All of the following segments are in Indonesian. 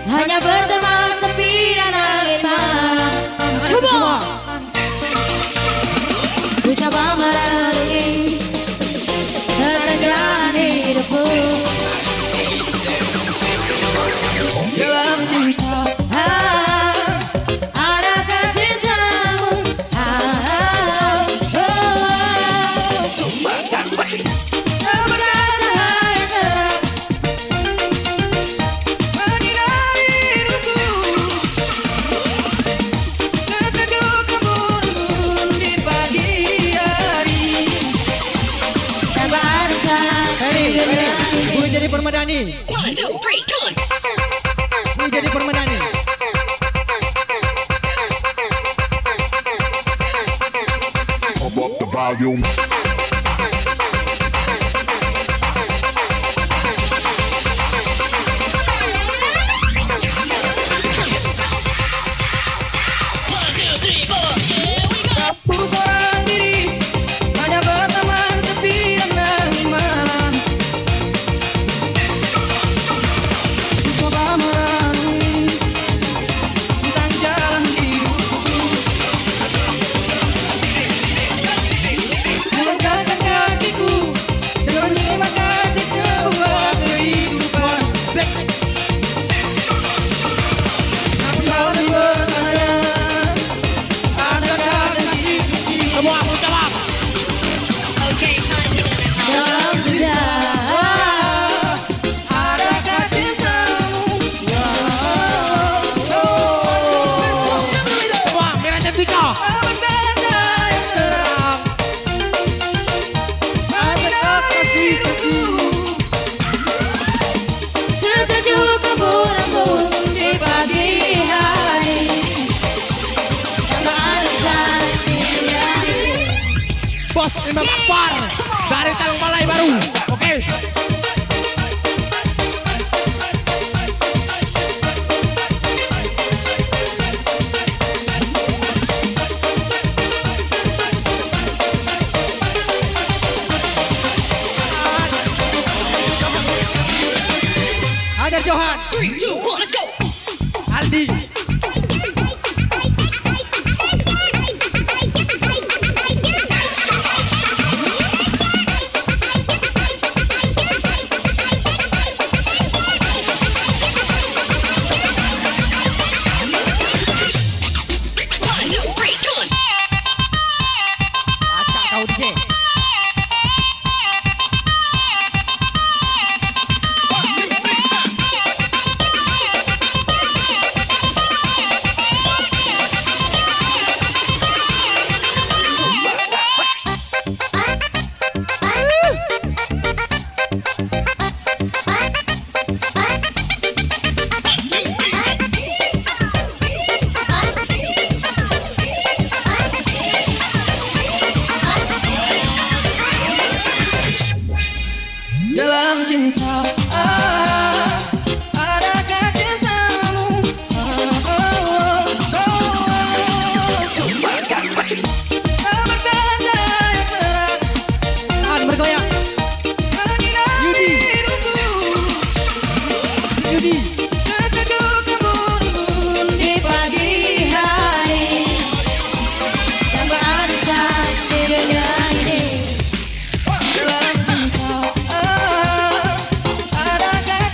Hanya berteman sepi dan angin malam. Ku coba merenungi tentang jalan hidupku dalam cinta. Adakah cintamu? Permadani. 1, 2, 3, come on. Ini jadi permadani. Pump up the volume. Bos Imam Akbar dari Tasikmalaya baru. Oke. Hajar Johan. 3, 2, 1, let's go. Aldi. Dalam cinta, adakah cintamu? Bergoyang. Yudi. Yudi. Di pagi hari yang berada di dunia ini. Dalam cinta, adakah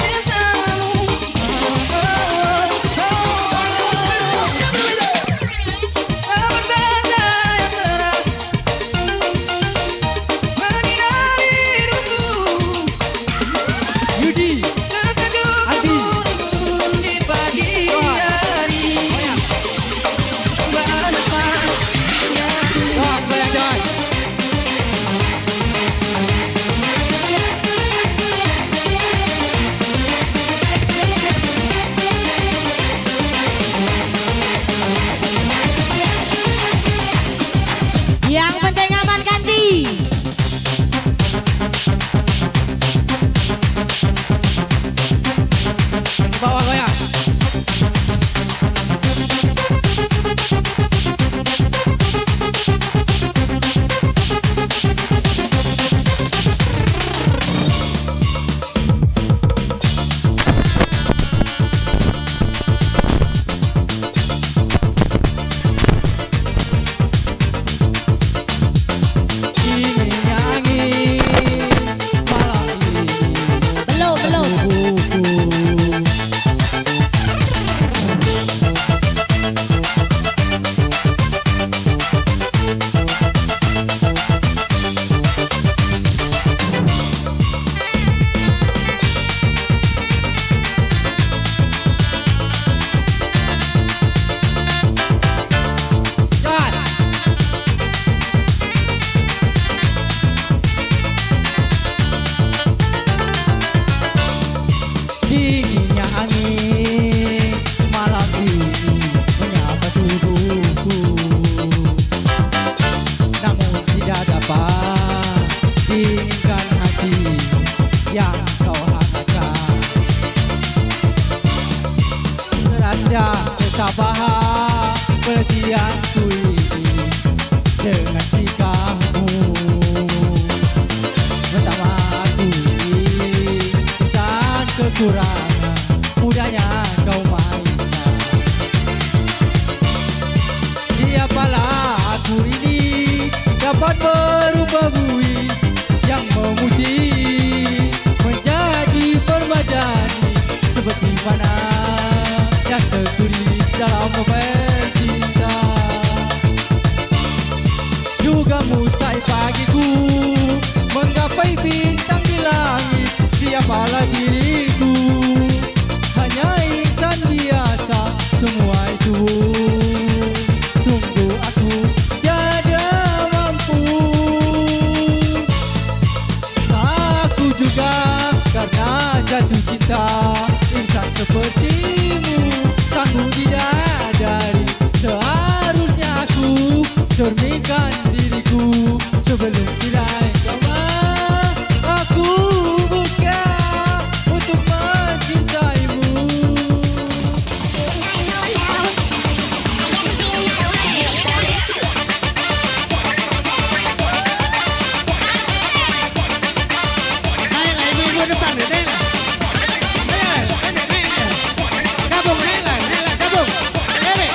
Dinginnya angin malam ini menyapa tubuhku, namun tidak dapat diinginkan hati yang kau hangatkan. Serasa ketabahan pergianku ini dengan sikapmu. Pertama aku ini kesan kekurangan mudahnya kau mainkan. Siapalah aku ini dapat merubah bui yang memutih menjadi permadani seperti mana yang tertulis dalam novel cinta. Juga mustai pagiku menggapai bintang di langit. Siapalah diriku, hanya insan biasa. Semua itu sungguh aku tiada mampu. Aku juga karena jatuh cinta insan sepertimu sanggup bidadari. Seharusnya aku cerminkan diriku sebelum tirai kau. Aku buka untuk mencintaimu. Nela, ibu-ibu depan nih, Nela. Nela. Gabung, Nela, gabung. Nela.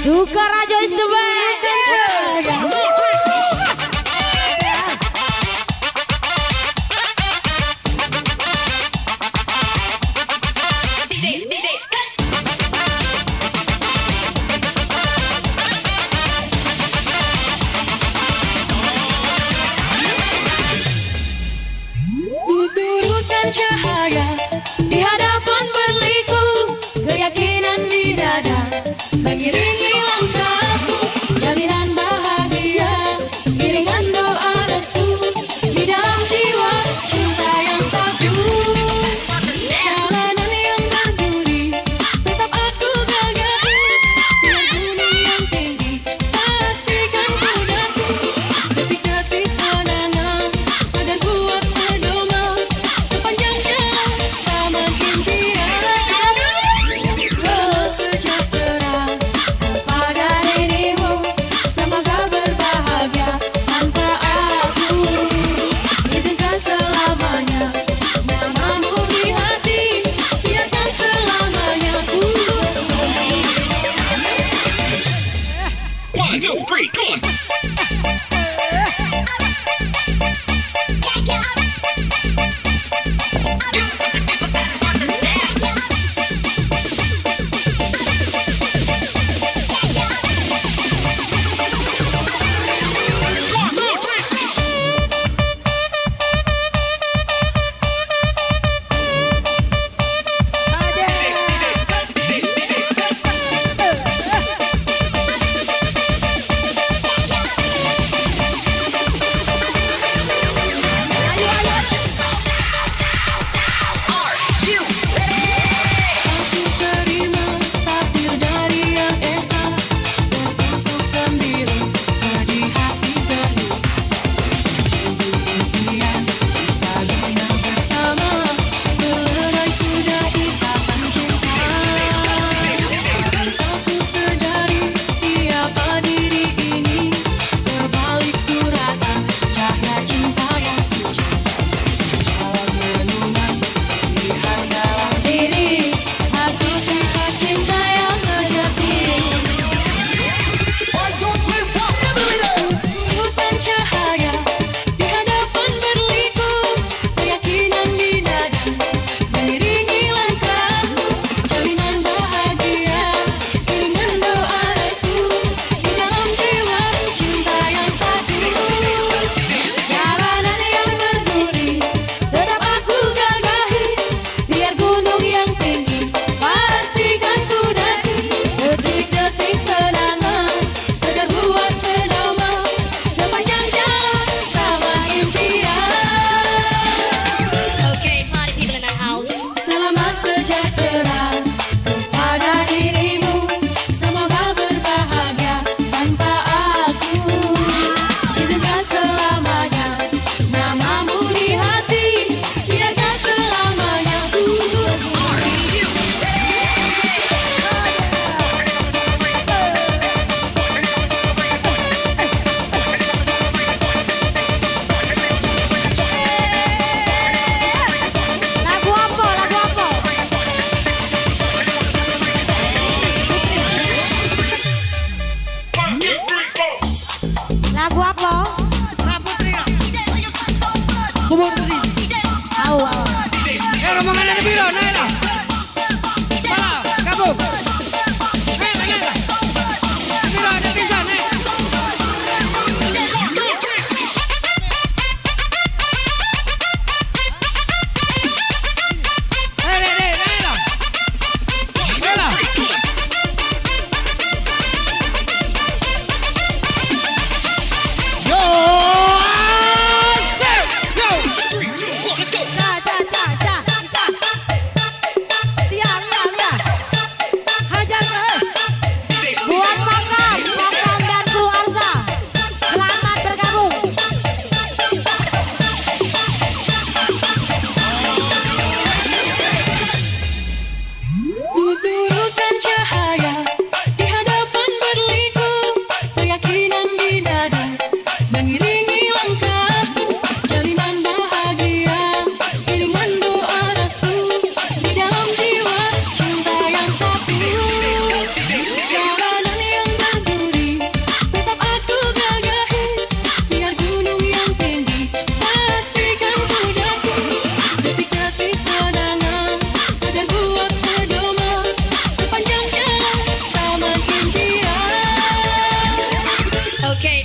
Sukaraja is the way. Turutkan cahaya di hadapan berliku, keyakinan di dada mengiringi langkahku, jalinan bahagia, iringan doa restu di dalam jiwa cinta yang satu. Jalanan yang berduri tetap aku gagahi, dengan gunung yang tinggi pastikan ku daki. Detik-detik kenangan sadar kuat bergema sepanjang jalan taman impian. Selamat sejahtera kepada dirimu, semoga berbahagia tanpa aku. Izinkan selamanya namamu di hati, biarkan selamanya ku. 1, 2, 3, come on.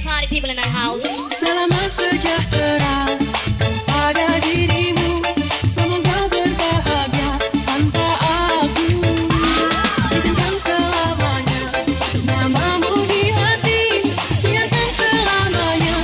party people in the house. Selamat sejahtera pada dirimu. Semoga berbahagia tanpa aku. Biarkan selamanya namamu di hati. Biarkan selamanya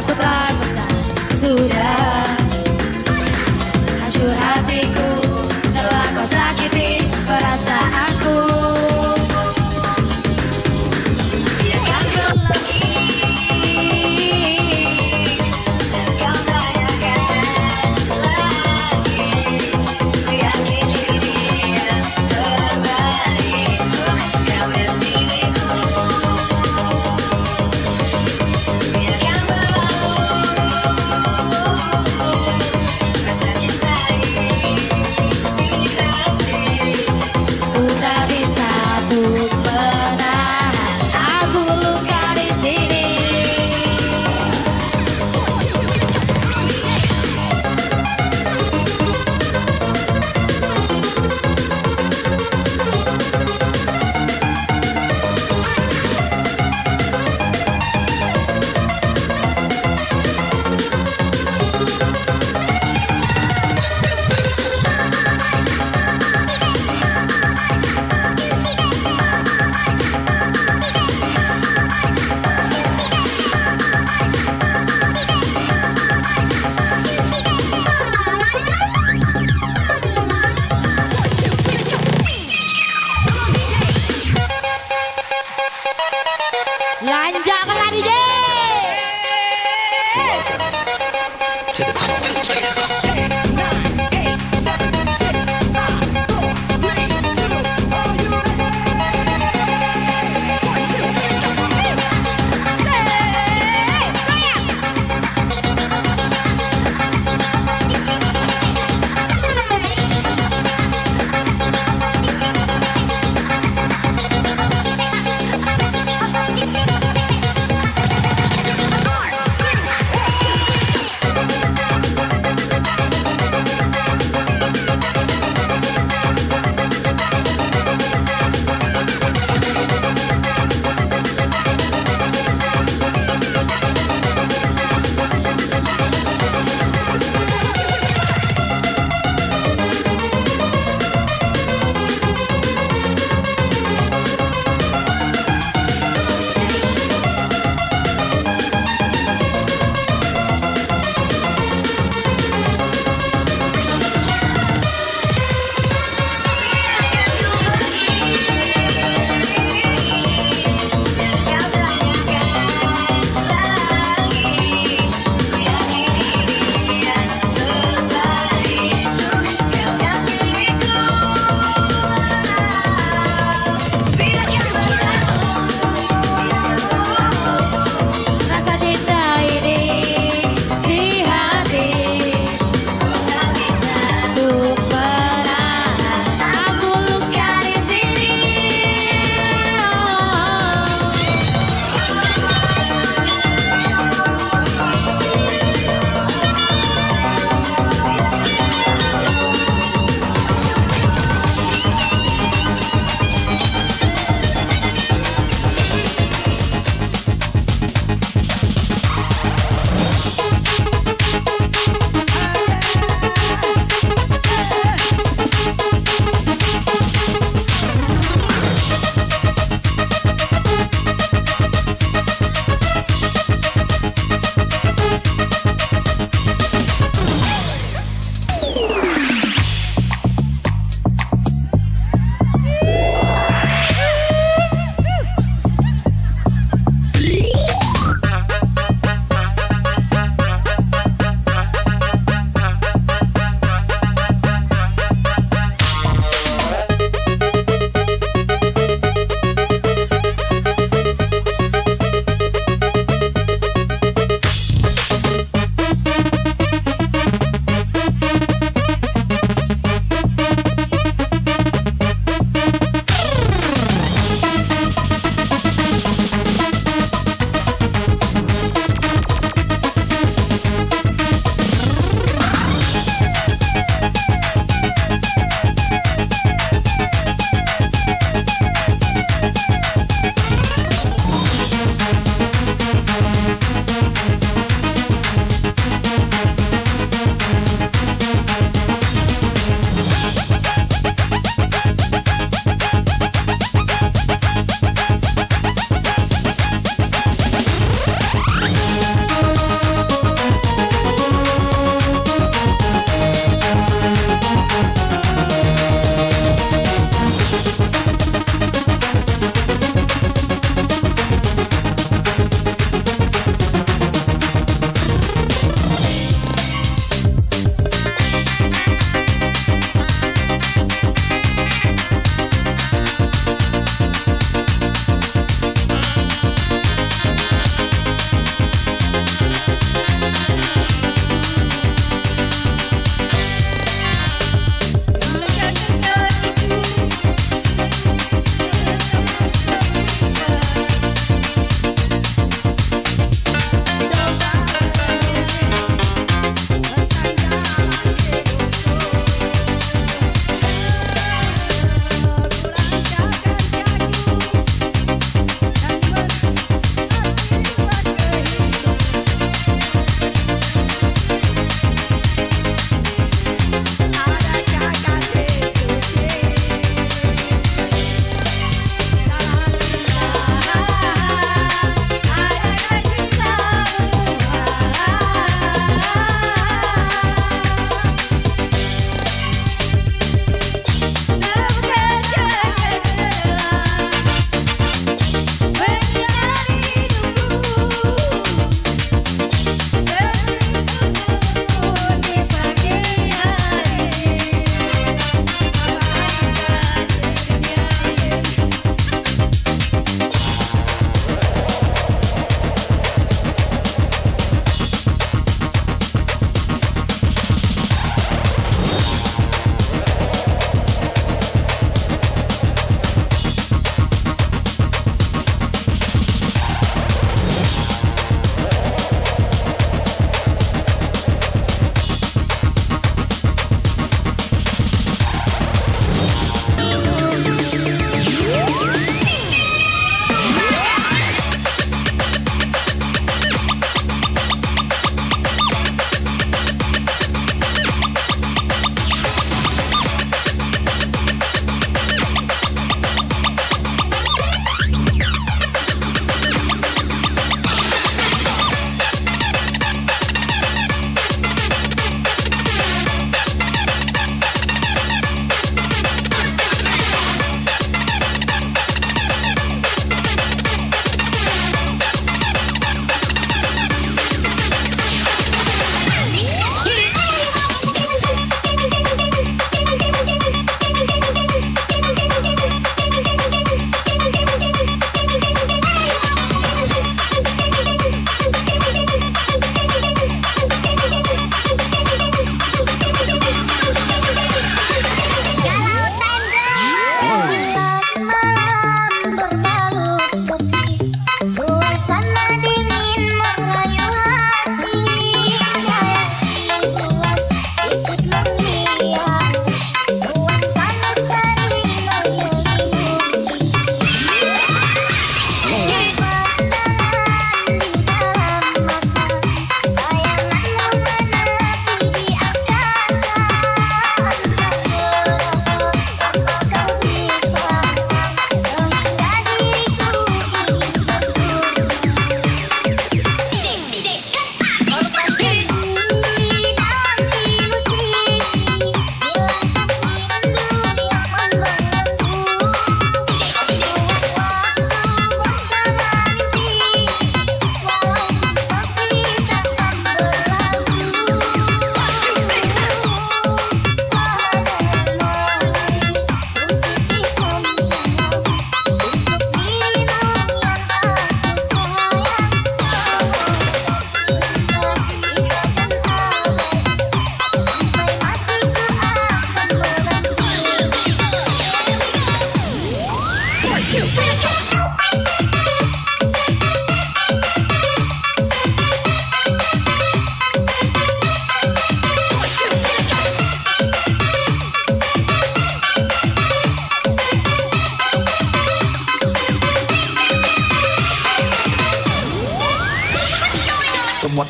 aku tak bisa. Sudah hancur hatiku, telah kau sakiti perasaanku. Biarkan kau lagi, dan kau tanyakan lagi. Ku yakin dia terbaik untuk kawin diriku. Biarkan berlalu rasa cinta ini di hati. Ku tak bisa untuk menahan, aku luka di sini. Lanjakanlah DJ.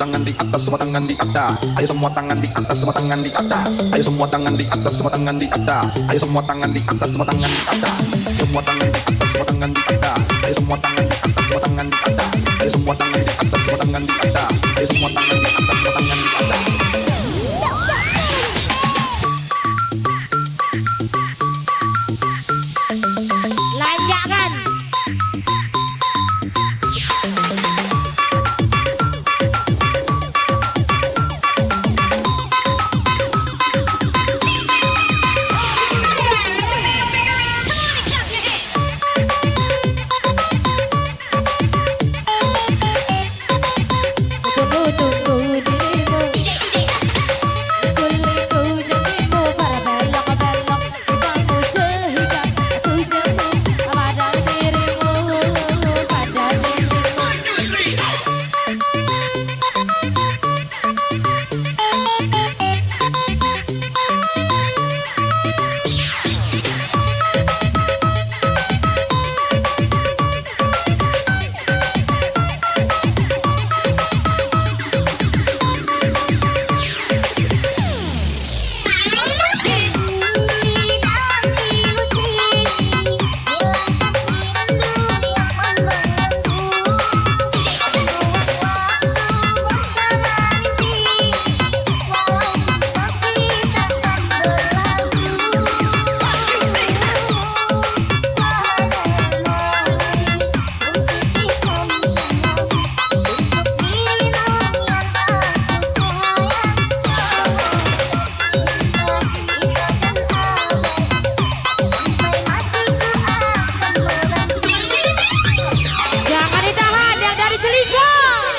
tangan di atas, semua tangan di atas. Ayo semua tangan di atas, semua tangan di atas. Ayo semua tangan di atas, semua tangan di atas. Ayo semua tangan di atas, semua tangan di atas. Semua tangan di atas, semua tangan di atas. Ayo semua tangan di atas, semua tangan di atas. Ayo semua tangan di atas, semua tangan di atas. Ayo semua tangan di atas, semua tangan di atas. Lanjakan. Tunggu dirimu, kuliku janjimu para belok-belok kamu sehingga aku jemu pada dirimu, pada dirimu. Jangan ditahan yang dari Cilegon.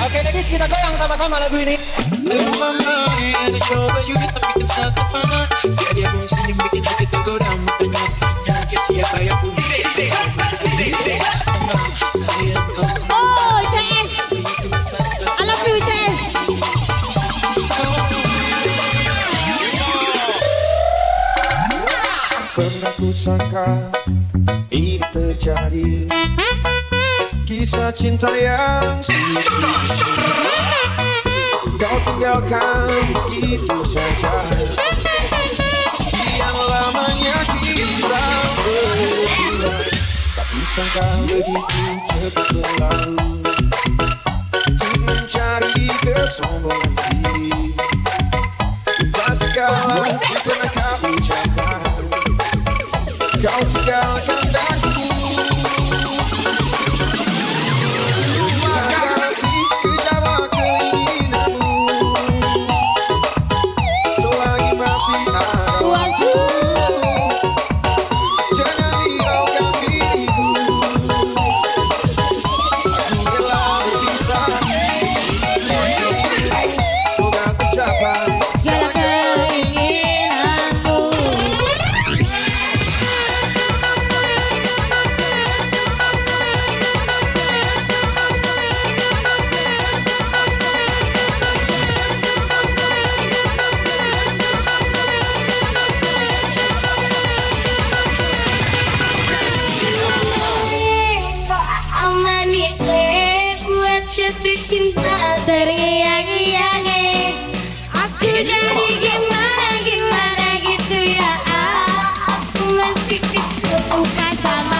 Oke, ladies, kita goyang sama-sama lagu ini. Oh, CS. I love you, CS. Pernah ku sangka ini terjadi, kisah cinta yang sedih. Kau tinggalkan begitu saja, yang lamanya kita berdua. Tak disangka begitu cepat berlalu, untuk mencari kesombongan diri. Lupa segala yang pernah kau ucapkan, kau tinggalkan daku. Lupakan si kejawa keinginanmu, selagi masih ada waktu. Jangan manis buat jatuh cinta terngiang-ngiang. Aku jadi gimana gitu ya. Aku masih kecil bukan sama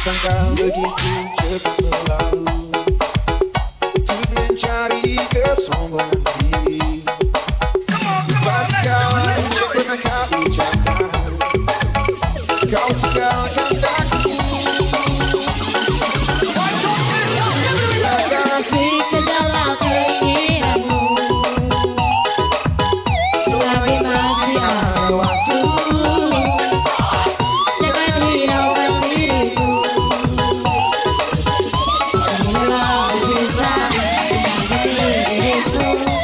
Sangka begitu cepat berlalu untuk mencari kesombongan diri. Pasti kau tidak pernah kau ucapkan, kau tinggalkan aku. Kasih ke dalam keinginanmu, selagi masih ada waktu. Jangan hiraukan diriku, bila bisa menjadi diriku.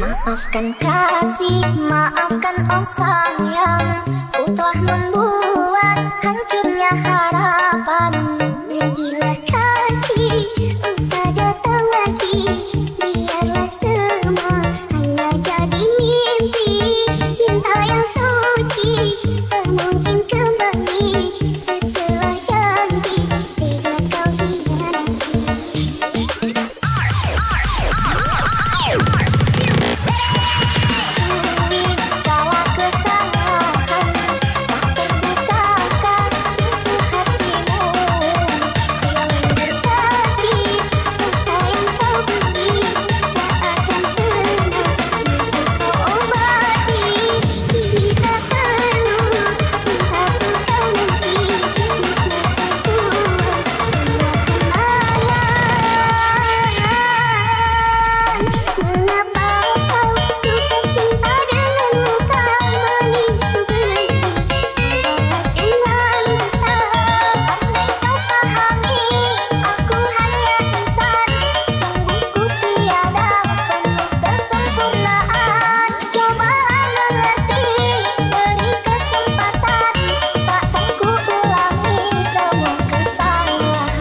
Maafkan kasih, maafkan oh sayang, ku telah membuat hancurnya harapan. Pergilah kasih, usah datang lagi, biarlah semua hanya jadi mimpi. Cinta yang suci tak mungkin kembali setelah janji, tega kau hianati. Segala kesalahan tak terbukakan pintu hatimu, yang bersakit rasa yang kau beri tak akan pernah kau obati. Kini tak perlu cintaku kau nanti, musnahkan tuan kenangan. Mengapa kau tukar cinta dengan luka menimpa belenggu? Dengan besar andai kau pahami, aku hanya insan, sungguh ku tiada penuh kesempurnaan. Cobalah mengerti, beri kesempatan, takkan ku ulangi semua kesalahan.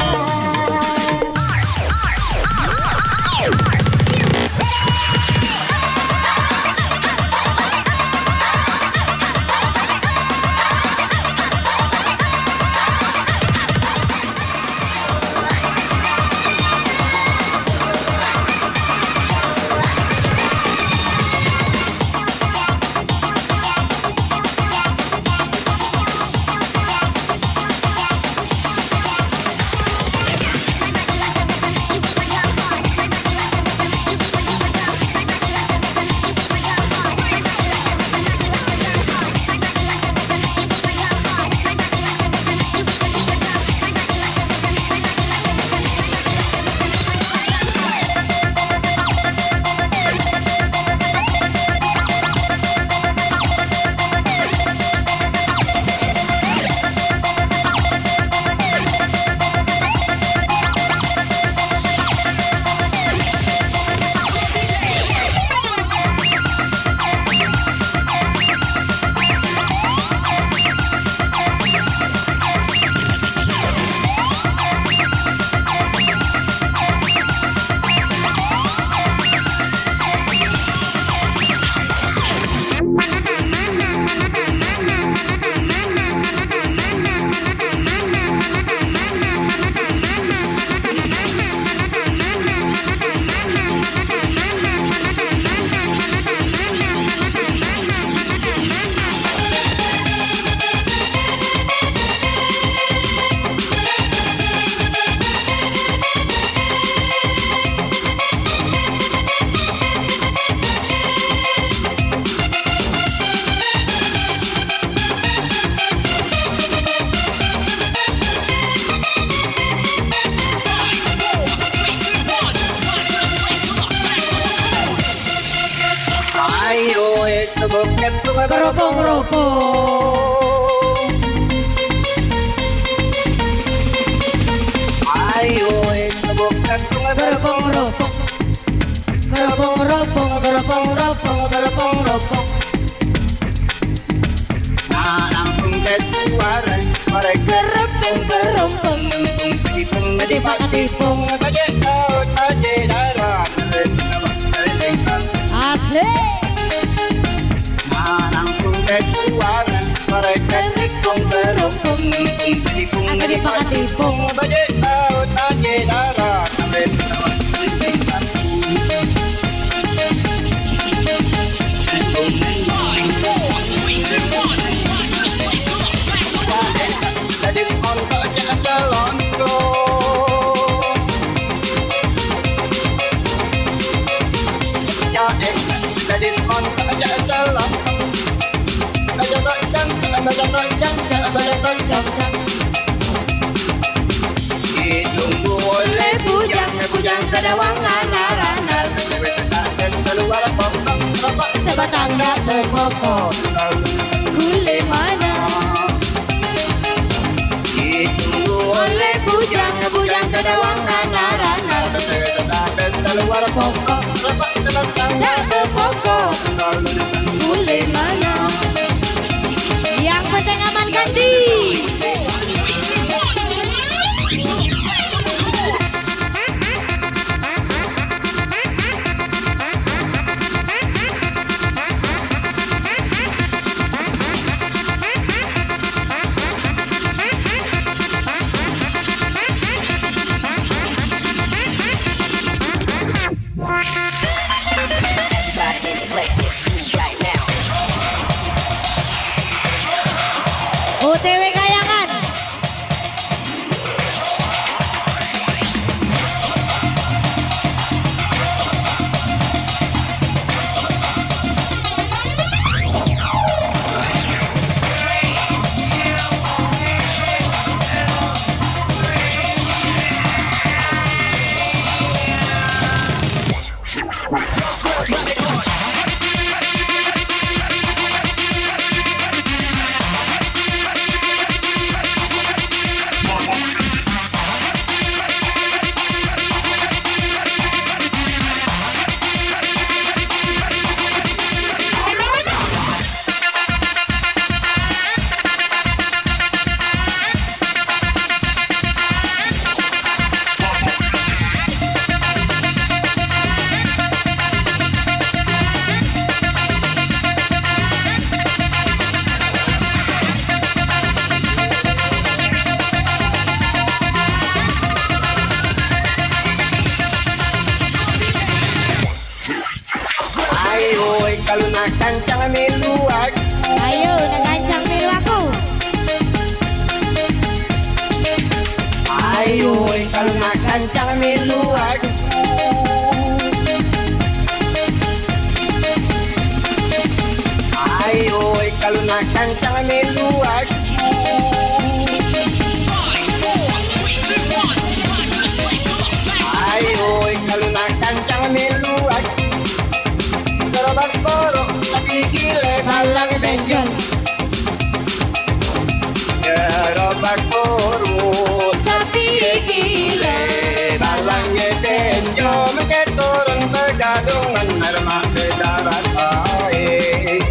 Bujang kedawangan naranal, sebatang dak berpokok, gule mana? Oleh bujang kedawangan naranal, pokok dak berpokok. kalau nak kancang milu aku. Ayo nagancang milu aku. Ayo kalau nak kancang milu aku. Ayo kalau nak kancang milu aku. Ayo kalau nak kancang milu aku. Gerobak borok tapi gile balang benjol. Gerobak borok Sapi gile balangnya benjol. Mungkin turun bergadungan mermak ke darat air.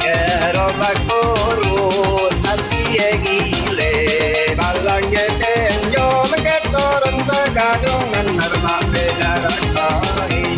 Gerobak borok tapi gile balangnya benjol. Mungkin turun bergadungan mermak ke darat air.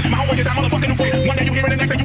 My homeboy get that motherfucking new freak. One day you hear it, the next day